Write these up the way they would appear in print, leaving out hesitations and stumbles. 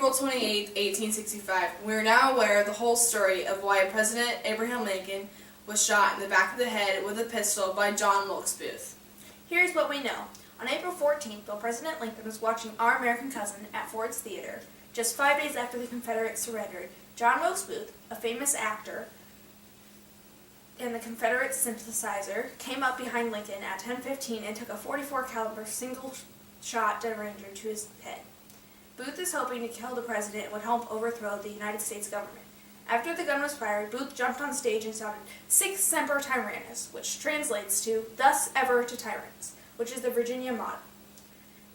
April 28, 1865, we are now aware of the whole story of why President Abraham Lincoln was shot in the back of the head with a pistol by John Wilkes Booth. Here's what we know. On April 14th, while President Lincoln was watching Our American Cousin at Ford's Theater, just 5 days after the Confederates surrendered, John Wilkes Booth, a famous actor and the Confederate synthesizer, came up behind Lincoln at 10:15 and took a .44 caliber single-shot Derringer to his head. Booth is hoping to kill the president and would help overthrow the United States government. After the gun was fired, Booth jumped on stage and shouted, "Sic semper tyrannis," which translates to, "Thus ever to tyrants," which is the Virginia motto.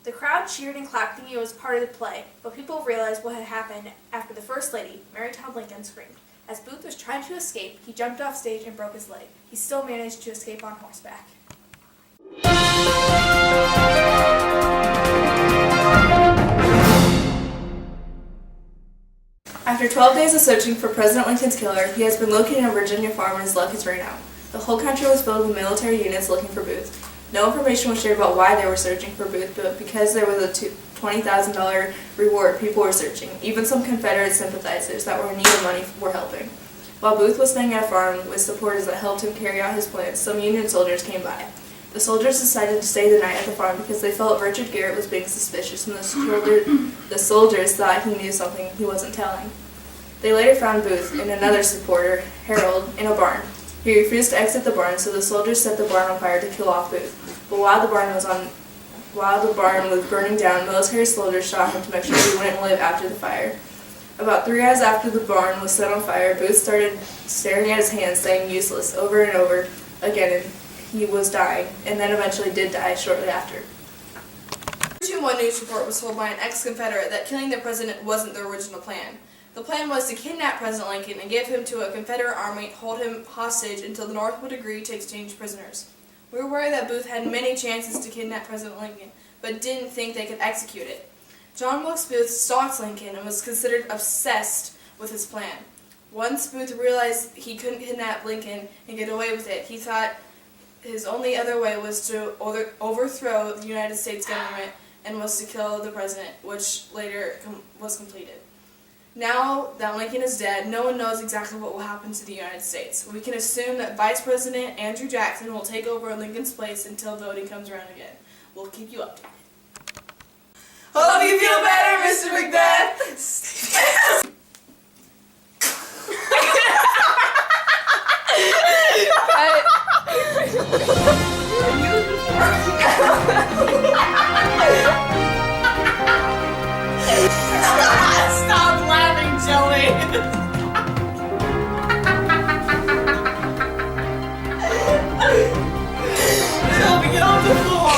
The crowd cheered and clapped thinking it was part of the play, but people realized what had happened after the First Lady, Mary Todd Lincoln, screamed. As Booth was trying to escape, he jumped off stage and broke his leg. He still managed to escape on horseback. After 12 days of searching for President Lincoln's killer, he has been located on a Virginia farm and his luck has run out. The whole country was filled with military units looking for Booth. No information was shared about why they were searching for Booth, but because there was a $20,000 reward, people were searching. Even some Confederate sympathizers that were in need of money were helping. While Booth was staying at a farm with supporters that helped him carry out his plans, some Union soldiers came by. The soldiers decided to stay the night at the farm because they felt Richard Garrett was being suspicious and the soldiers thought he knew something he wasn't telling. They later found Booth and another supporter, Harold, in a barn. He refused to exit the barn, so the soldiers set the barn on fire to kill off Booth. But while the barn was burning down, military soldiers shot him to make sure he wouldn't live after the fire. About 3 hours after the barn was set on fire, Booth started staring at his hands, saying "useless" over and over again, and he was dying, and then eventually did die shortly after. One news report was told by an ex-Confederate that killing the president wasn't the original plan. The plan was to kidnap President Lincoln and give him to a Confederate army, hold him hostage until the North would agree to exchange prisoners. We were worried that Booth had many chances to kidnap President Lincoln, but didn't think they could execute it. John Wilkes Booth stalked Lincoln and was considered obsessed with his plan. Once Booth realized he couldn't kidnap Lincoln and get away with it, he thought his only other way was to overthrow the United States government and was to kill the president, which later was completed. Now that Lincoln is dead, no one knows exactly what will happen to the United States. We can assume that Vice President Andrew Jackson will take over Lincoln's place until voting comes around again. We'll keep you updated. Hope you feel better, Mr. Macbeth! Stop laughing, Joey! Shelby, get off the floor!